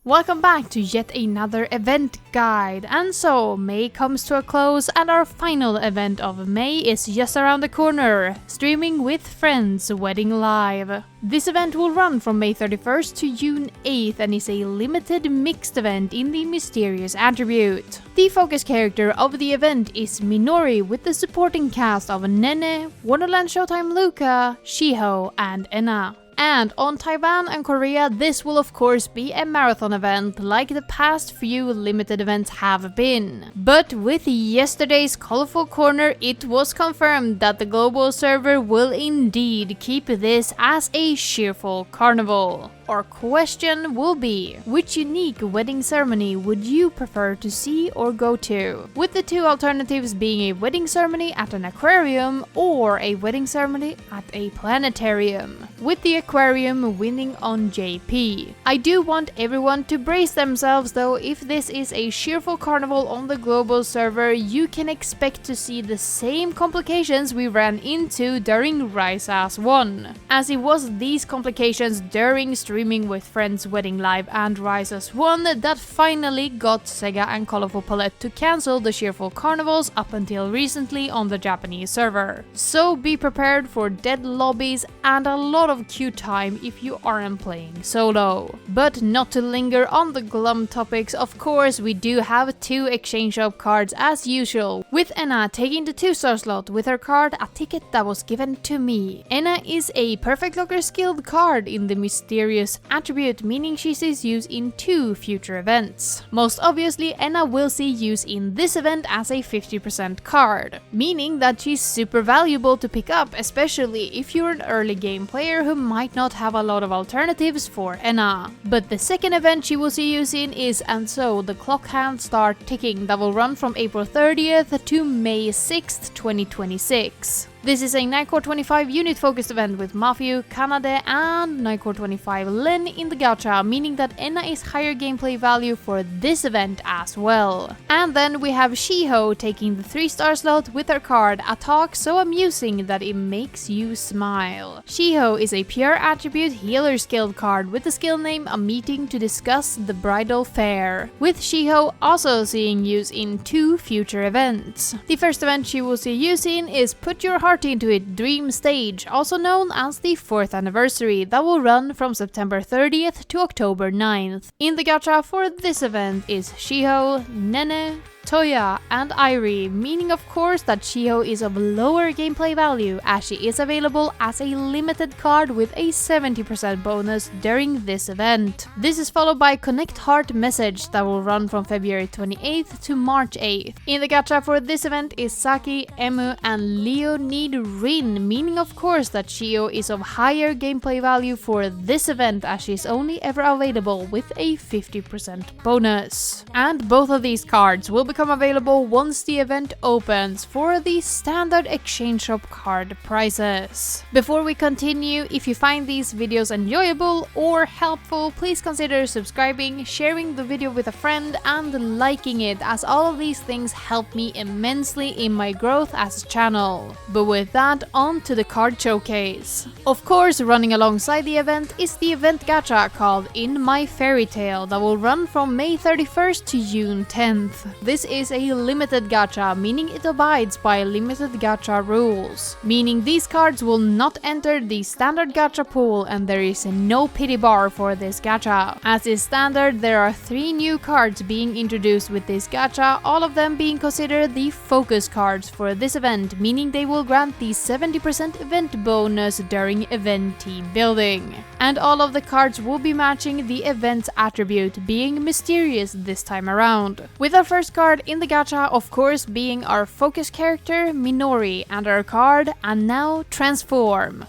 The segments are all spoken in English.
Welcome back to yet another event guide, and so May comes to a close and our final event of May is just around the corner, streaming with friends wedding live. This event will run from May 31st to June 8th and is a limited mixed event in the mysterious attribute. The focus character of the event is Minori with the supporting cast of NENE, Wonderland Showtime LUKA, Shiho and Enna. And on Taiwan and Korea, this will of course be a marathon event like the past few limited events have been. But with yesterday's colorful corner, it was confirmed that the global server will indeed keep this as a cheerful carnival. Our question will be, which unique wedding ceremony would you prefer to see or go to? With the two alternatives being a wedding ceremony at an aquarium or a wedding ceremony at a planetarium, with the aquarium winning on JP. I do want everyone to brace themselves though. If this is a cheerful carnival on the global server, you can expect to see the same complications we ran into during Rise as 1. As it was these complications during streaming with friends wedding live and Rise as 1 that finally got Sega and Colorful Palette to cancel the cheerful carnivals up until recently on the Japanese server. So be prepared for dead lobbies and a lot of queue time if you aren't playing solo. But not to linger on the glum topics, of course we do have two exchange shop cards as usual, with Enna taking the 2-star slot with her card A Ticket That Was Given to Me. Enna is a Perfect Locker skilled card in the mysterious attribute, meaning she sees use in 2 future events. Most obviously, Enna will see use in this event as a 50% card, meaning that she's super valuable to pick up, especially if you're an early game player who might not have a lot of alternatives for Enna. But the second event she will see use in is And So the Clock Hand Start Ticking, that will run from April 30th to May 6th, 2026. This is a Nightcore 25 unit focused event with Mafiu, Kanade and Nightcore 25 Len in the gacha, meaning that Enna is higher gameplay value for this event as well. And then we have Shiho taking the 3-star slot with her card A Talk So Amusing That It Makes You Smile. Shiho is a pure attribute healer skilled card with the skill name A Meeting to Discuss the Bridal Fair, with Shiho also seeing use in 2 future events. The first event she will see use in is Put Your Heart Into It Dream Stage, also known as the 4th anniversary, that will run from September 30th to October 9th. In the gacha for this event is Shiho, NENE, Toya and Irie, meaning of course that Shiho is of lower gameplay value as she is available as a limited card with a 70% bonus during this event. This is followed by Connect Heart Message that will run from February 28th to March 8th. In the gacha for this event is Saki, Emu and Leonid Rin, meaning of course that Shiho is of higher gameplay value for this event as she is only ever available with a 50% bonus. And both of these cards will become available once the event opens for the standard exchange shop card prices. Before we continue, if you find these videos enjoyable or helpful, please consider subscribing, sharing the video with a friend and liking it, as all of these things help me immensely in my growth as a channel. But with that, on to the card showcase. Of course, running alongside the event is the event gacha called In My Fairy Tale that will run from May 31st to June 10th. This is a limited gacha, meaning it abides by limited gacha rules, meaning these cards will not enter the standard gacha pool and there is no pity bar for this gacha. As is standard, there are 3 new cards being introduced with this gacha, all of them being considered the focus cards for this event, meaning they will grant the 70% event bonus during event team building. And all of the cards will be matching the event's attribute, being mysterious this time around. With our first card in the gacha, of course, being our focus character Minori, and our card And Now Transform.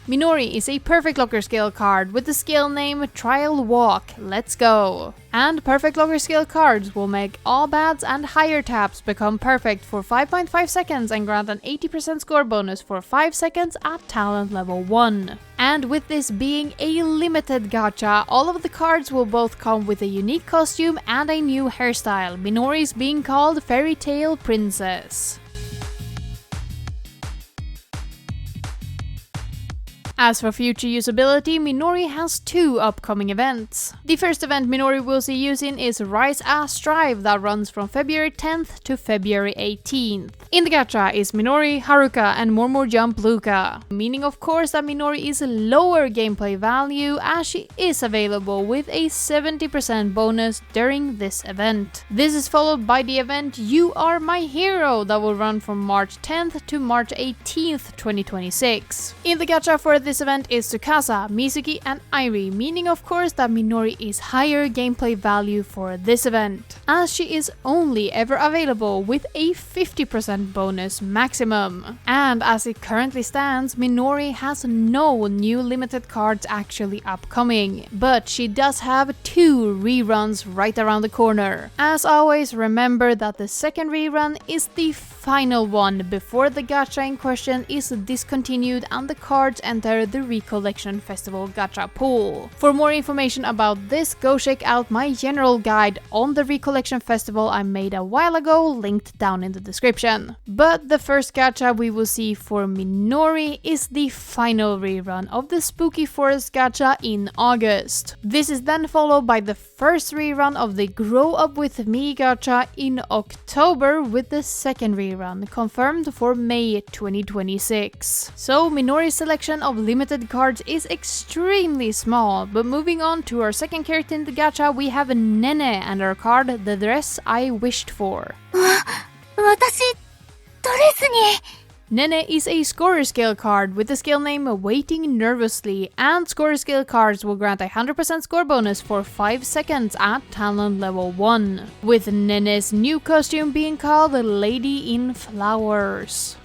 Minori is a Perfect Locker skill card with the skill name Trial Walk. Let's go! And Perfect Locker skill cards will make all bads and higher taps become perfect for 5.5 seconds and grant an 80% score bonus for 5 seconds at talent level 1. And with this being a limited gacha, all of the cards will both come with a unique costume and a new hairstyle, Minori's being called Fairy Tale Princess. As for future usability, Minori has 2 upcoming events. The first event Minori will see use in is Rise as Strive that runs from February 10th to February 18th. In the gacha is Minori, Haruka and More Jump LUKA, meaning of course that Minori is lower gameplay value as she is available with a 70% bonus during this event. This is followed by the event You Are My Hero that will run from March 10th to March 18th, 2026. In the gacha for this event is Tsukasa, Mizuki and Airi, meaning of course that Minori is higher gameplay value for this event, as she is only ever available with a 50% bonus maximum. And as it currently stands, Minori has no new limited cards actually upcoming, but she does have 2 reruns right around the corner. As always, remember that the second rerun is the final one before the gacha in question is discontinued and the cards enter the Recollection Festival gacha pool. For more information about this, go check out my general guide on the Recollection Festival I made a while ago, linked down in the description. But the first gacha we will see for Minori is the final rerun of the Spooky Forest gacha in August. This is then followed by the first rerun of the Grow Up With Me gacha in October, with the second rerun confirmed for May 2026. So Minori's selection of limited cards is extremely small, but moving on to our second character in the gacha, we have NENE and her card The Dress I Wished For. NENE is a scorer scale card with the skill name Waiting Nervously, and scorer scale cards will grant a 100% score bonus for 5 seconds at talent level 1, with NENE's new costume being called Lady in Flowers.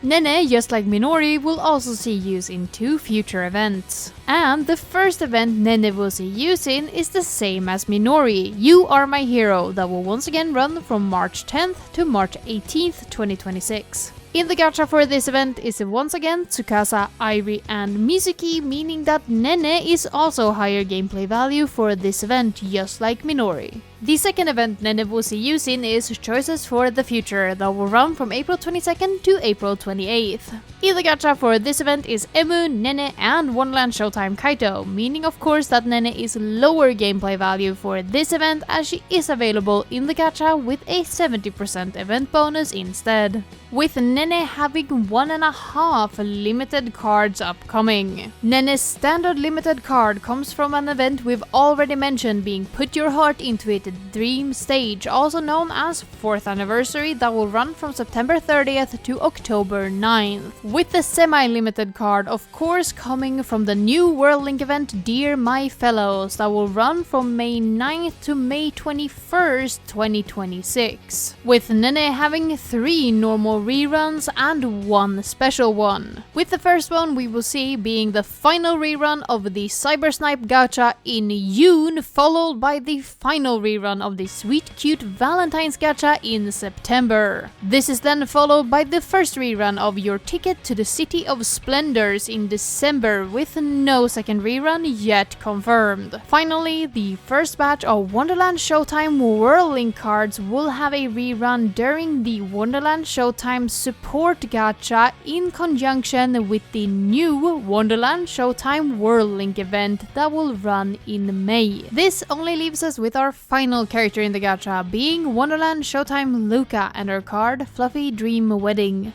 NENE, just like Minori, will also see use in 2 future events. And the first event NENE will see use in is the same as Minori, You Are My Hero, that will once again run from March 10th to March 18th, 2026. In the gacha for this event is once again Tsukasa, Airi and Mizuki, meaning that NENE is also higher gameplay value for this event, just like Minori. The second event NENE will see use in is Choices for the Future that will run from April 22nd to April 28th. In the gacha for this event is Emu, NENE and Wonderland Showtime Kaito, meaning of course that NENE is lower gameplay value for this event as she is available in the gacha with a 70% event bonus instead, with NENE having 1.5 limited cards upcoming. NENE's standard limited card comes from an event we've already mentioned, being Put Your Heart Into It Dream Stage, also known as 4th Anniversary, that will run from September 30th to October 9th, with the semi-limited card of course coming from the new World Link event Dear My Fellows that will run from May 9th to May 21st, 2026, with NENE having 3 normal reruns and 1 special one, with the first one we will see being the final rerun of the Cyber Snipe gacha in June, followed by the final rerun of the Sweet Cute Valentine's gacha in September. This is then followed by the first rerun of Your Ticket to the City of Splendors in December, with no second rerun yet confirmed. Finally, the first batch of Wonderland Showtime World Link cards will have a rerun during the Wonderland Showtime Support gacha in conjunction with the new Wonderland Showtime World Link event that will run in May. This only leaves us with our final character in the gacha, being Wonderland Showtime LUKA and her card Fluffy Dream Wedding.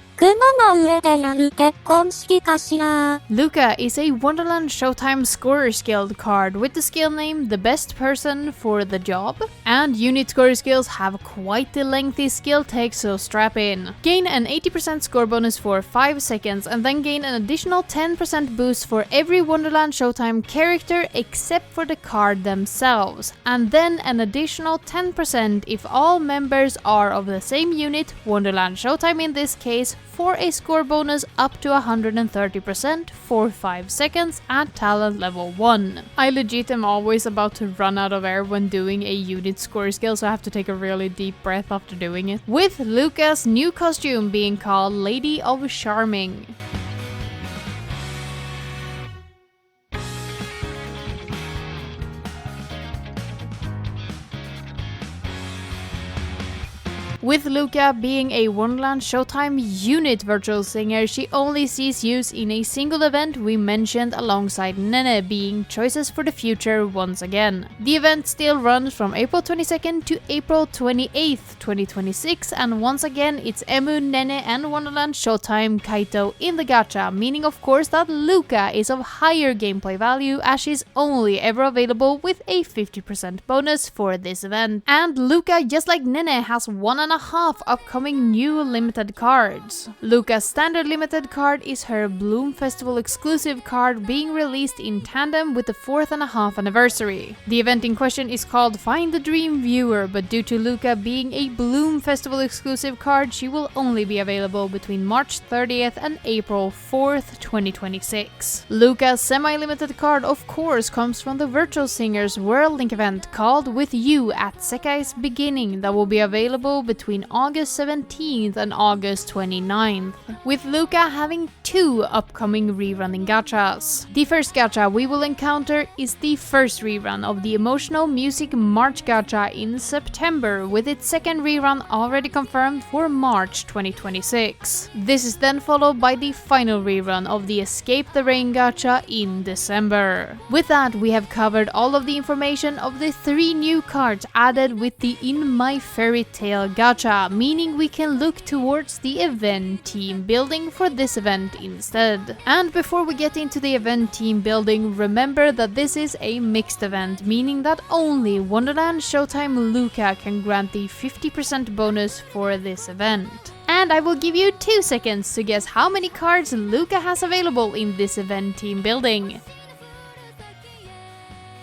LUKA is a Wonderland Showtime Scorer Skilled card with the skill name The Best Person for the Job, and unit scorer skills have quite the lengthy skill tag, so strap in. Gain an 80% score bonus for 5 seconds and then gain an additional 10% boost for every Wonderland Showtime character except for the card themselves, and then an additional 10% if all members are of the same unit, Wonderland Showtime in this case, for a score bonus up to 130% for 5 seconds at talent level 1. I legit am always about to run out of air when doing a unit score skill, so I have to take a really deep breath after doing it. With LUKA's new costume being called Lady of Charming. With LUKA being a Wonderland Showtime unit virtual singer, she only sees use in a single event we mentioned alongside NENE being choices for the future once again. The event still runs from April 22nd to April 28th, 2026, and once again it's Emu, NENE and Wonderland Showtime Kaito in the gacha, meaning of course that LUKA is of higher gameplay value as she's only ever available with a 50% bonus for this event. And LUKA, just like NENE, has 1.5 upcoming new limited cards. LUKA's standard limited card is her Bloom Festival exclusive card being released in tandem with the 4.5 anniversary. The event in question is called Find the Dream Viewer, but due to LUKA being a Bloom Festival exclusive card, she will only be available between March 30th and April 4th, 2026. LUKA's semi-limited card of course comes from the Virtual Singers World Link event called With You at Sekai's beginning that will be available between August 17th and August 29th, with LUKA having 2 upcoming rerunning gachas. The first gacha we will encounter is the first rerun of the Emotional Music March gacha in September, with its second rerun already confirmed for March 2026. This is then followed by the final rerun of the Escape the Rain gacha in December. With that, we have covered all of the information of the 3 new cards added with the In My Fairy Tale gacha, meaning we can look towards the event team building for this event instead. And before we get into the event team building, remember that this is a mixed event, meaning that only Wonderland Showtime LUKA can grant the 50% bonus for this event. And I will give you 2 seconds to guess how many cards LUKA has available in this event team building.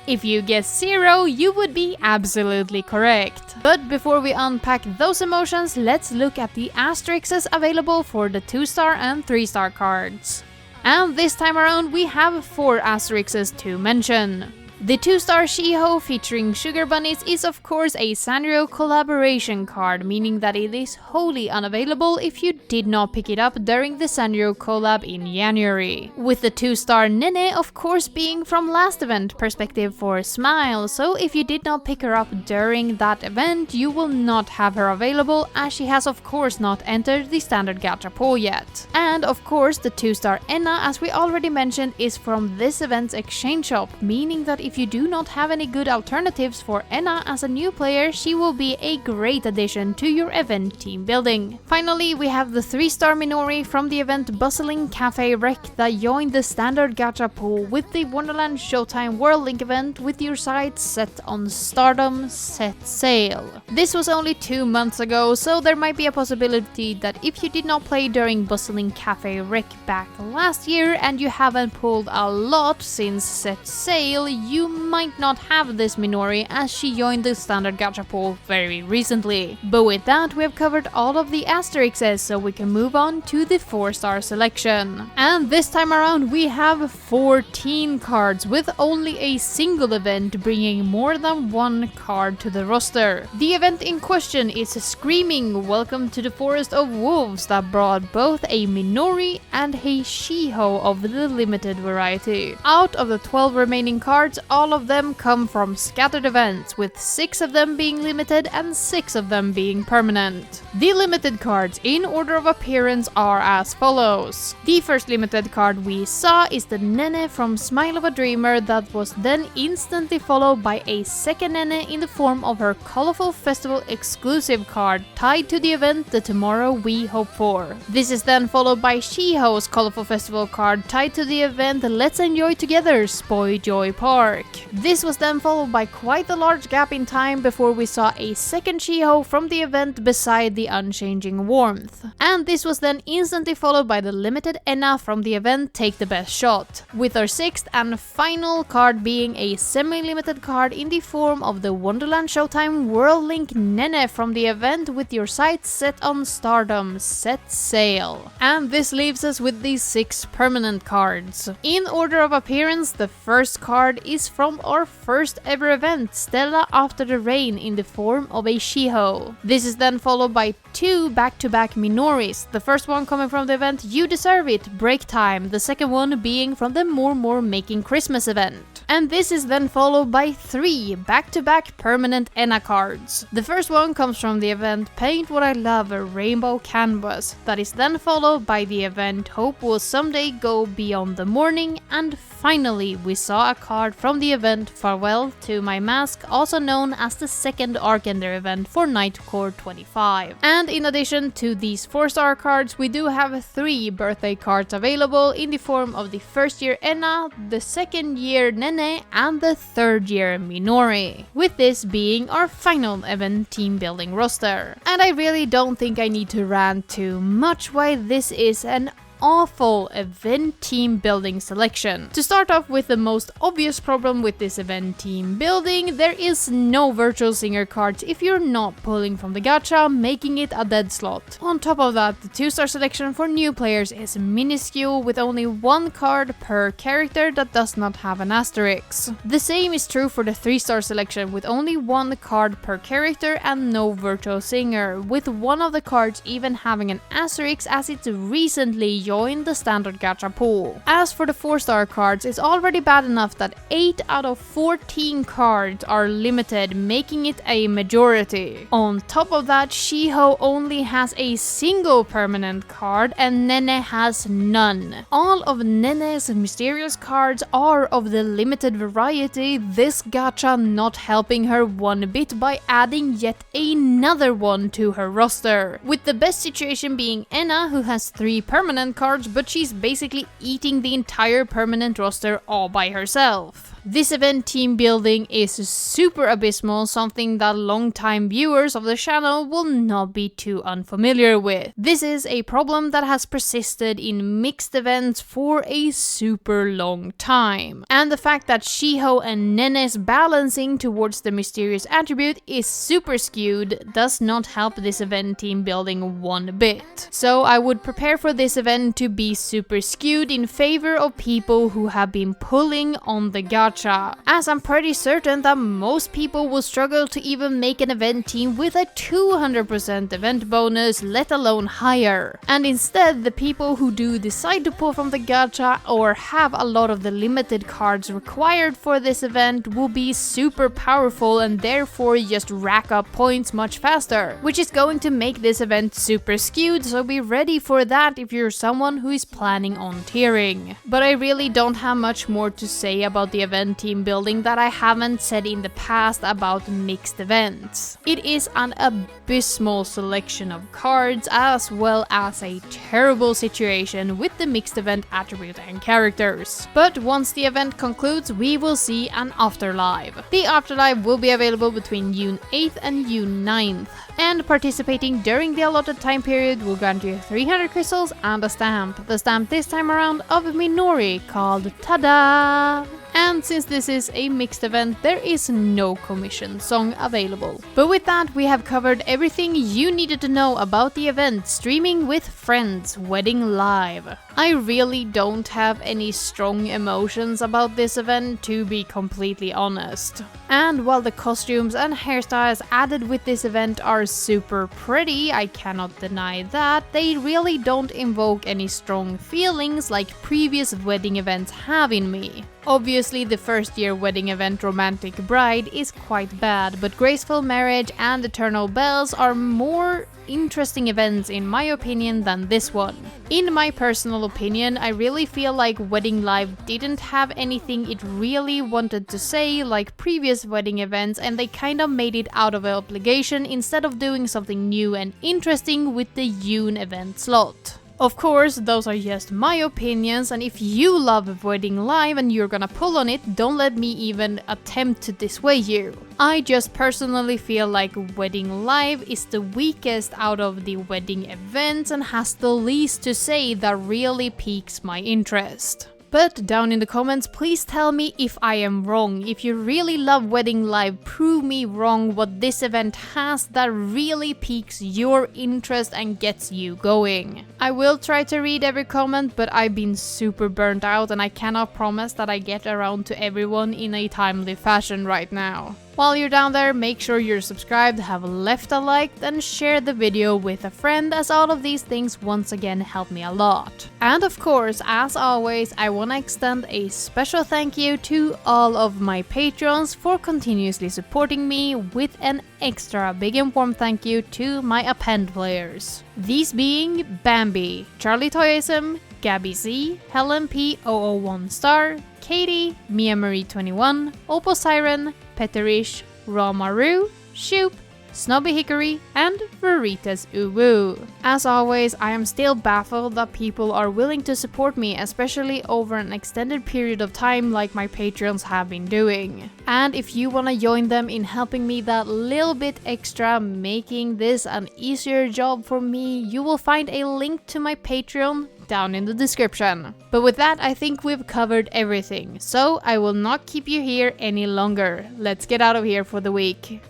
If you guess 0, you would be absolutely correct. But before we unpack those emotions, let's look at the asterisks available for the 2-star and 3-star cards. And this time around we have 4 asterisks to mention. The 2-star Shiho featuring Sugar Bunnies is of course a Sanrio collaboration card, meaning that it is wholly unavailable if you did not pick it up during the Sanrio collab in January. With the 2-star NENE of course being from last event perspective for Smile, so if you did not pick her up during that event, you will not have her available as she has of course not entered the standard gacha pool yet. And of course the 2-star Enna, as we already mentioned, is from this event's exchange shop, meaning that if you do not have any good alternatives for Enna as a new player, she will be a great addition to your event team building. Finally, we have the 3-star Minori from the event Bustling Cafe Rec that joined the standard gacha pool with the Wonderland Showtime World Link event with your sights set on Stardom Set Sail. This was only 2 months ago, so there might be a possibility that if you did not play during Bustling Cafe Rec back last year and you haven't pulled a lot since Set Sail, you might not have this Minori as she joined the standard gacha pool very recently. But with that, we have covered all of the asterisks, so we can move on to the 4-star selection. And this time around we have 14 cards, with only a single event bringing more than 1 card to the roster. The event in question is Screaming Welcome to the Forest of Wolves that brought both a Minori and a Shiho of the limited variety. Out of the 12 remaining cards, all of them come from scattered events, with 6 of them being limited and 6 of them being permanent. The limited cards in order of appearance are as follows. The first limited card we saw is the NENE from Smile of a Dreamer that was then instantly followed by a second NENE in the form of her Colorful Festival exclusive card tied to the event The Tomorrow We Hope For. This is then followed by Shiho's Colorful Festival card tied to the event Let's Enjoy Together Spoy Joy Park. This was then followed by quite a large gap in time before we saw a second Shiho from the event Beside the Unchanging Warmth. And this was then instantly followed by the limited Enna from the event Take the Best Shot, with our 6th and final card being a semi-limited card in the form of the Wonderland Showtime World Link NENE from the event with your sights set on Stardom Set Sail. And this leaves us with these 6 permanent cards. In order of appearance, the first card is from our first ever event, Stella After the Rain, in the form of a Shiho. This is then followed by 2 back-to-back Minoris, the first one coming from the event You Deserve It, Break Time, the second one being from the More Making Christmas event. And this is then followed by 3 back-to-back permanent ENA cards. The first one comes from the event Paint What I Love, a Rainbow Canvas. That is then followed by the event Hope Will Someday Go Beyond the Morning, and finally we saw a card from the event Farewell to My Mask, also known as the second Arcender event for Nightcore 25. And in addition to these 4-star cards, we do have 3 birthday cards available in the form of the first year ENA, the second year NENE, and the third year MINORI, with this being our final event team building roster. And I really don't think I need to rant too much why this is an awful event team building selection. To start off with the most obvious problem with this event team building, there is no virtual singer cards if you're not pulling from the gacha, making it a dead slot. On top of that, the 2-star selection for new players is minuscule with only 1 card per character that does not have an asterisk. The same is true for the 3-star selection with only 1 card per character and no virtual singer, with one of the cards even having an asterisk as it recently join the standard gacha pool. As for the 4-star cards, it's already bad enough that 8 out of 14 cards are limited, making it a majority. On top of that, Shiho only has a single permanent card and NENE has none. All of NENE's mysterious cards are of the limited variety, this gacha not helping her one bit by adding yet another one to her roster. With the best situation being ENA, who has 3 permanent cards, but she's basically eating the entire permanent roster all by herself. This event team building is super abysmal, something that long-time viewers of the channel will not be too unfamiliar with. This is a problem that has persisted in mixed events for a super long time. And the fact that Shiho and NENE's balancing towards the mysterious attribute is super skewed does not help this event team building one bit. So I would prepare for this event to be super skewed in favor of people who have been pulling on the gacha, as I'm pretty certain that most people will struggle to even make an event team with a 200% event bonus, let alone higher. And instead, the people who do decide to pull from the gacha or have a lot of the limited cards required for this event will be super powerful and therefore just rack up points much faster, which is going to make this event super skewed, so be ready for that if you're someone who is planning on tiering. But I really don't have much more to say about the event team building that I haven't said in the past about mixed events. It is an abysmal selection of cards as well as a terrible situation with the mixed event attribute and characters. But once the event concludes, we will see an afterlife. The afterlife will be available between June 8th and June 9th. And participating during the allotted time period will grant you 300 crystals and a stamp. The stamp this time around of MINORI called Tada! And since this is a mixed event, there is no commission song available. But with that, we have covered everything you needed to know about the event Streaming with Friends Wedding Live. I really don't have any strong emotions about this event, to be completely honest. And while the costumes and hairstyles added with this event are super pretty, I cannot deny that, they really don't invoke any strong feelings like previous wedding events have in me. Obviously, the first year wedding event Romantic Bride is quite bad, but Graceful Marriage and Eternal Bells are more interesting events in my opinion than this one. In my personal opinion, I really feel like Wedding Live didn't have anything it really wanted to say like previous wedding events, and they kind of made it out of obligation instead of doing something new and interesting with the June event slot. Of course, those are just my opinions, and if you love Wedding Live and you're gonna pull on it, don't let me even attempt to dissuade you. I just personally feel like Wedding Live is the weakest out of the wedding events and has the least to say that really piques my interest. But down in the comments, please tell me if I am wrong. If you really love Wedding Live, prove me wrong what this event has that really piques your interest and gets you going. I will try to read every comment, but I've been super burnt out and I cannot promise that I get around to everyone in a timely fashion right now. While you're down there, make sure you're subscribed, have left a like, and share the video with a friend, as all of these things once again help me a lot. And of course, as always, I want to extend a special thank you to all of my patrons for continuously supporting me, with an extra big and warm thank you to my append players. These being Bambi, Charlie Toyism, Gabby Z, Helen P001 Star, Katie, Mia Marie 21, Opal Siren, Peterish, Romaru, Shoop, Snobby Hickory, and Veritas Uwu. As always, I am still baffled that people are willing to support me, especially over an extended period of time like my patrons have been doing. And if you wanna join them in helping me that little bit extra, making this an easier job for me, you will find a link to my Patreon down in the description. But with that, I think we've covered everything, so I will not keep you here any longer. Let's get out of here for the week.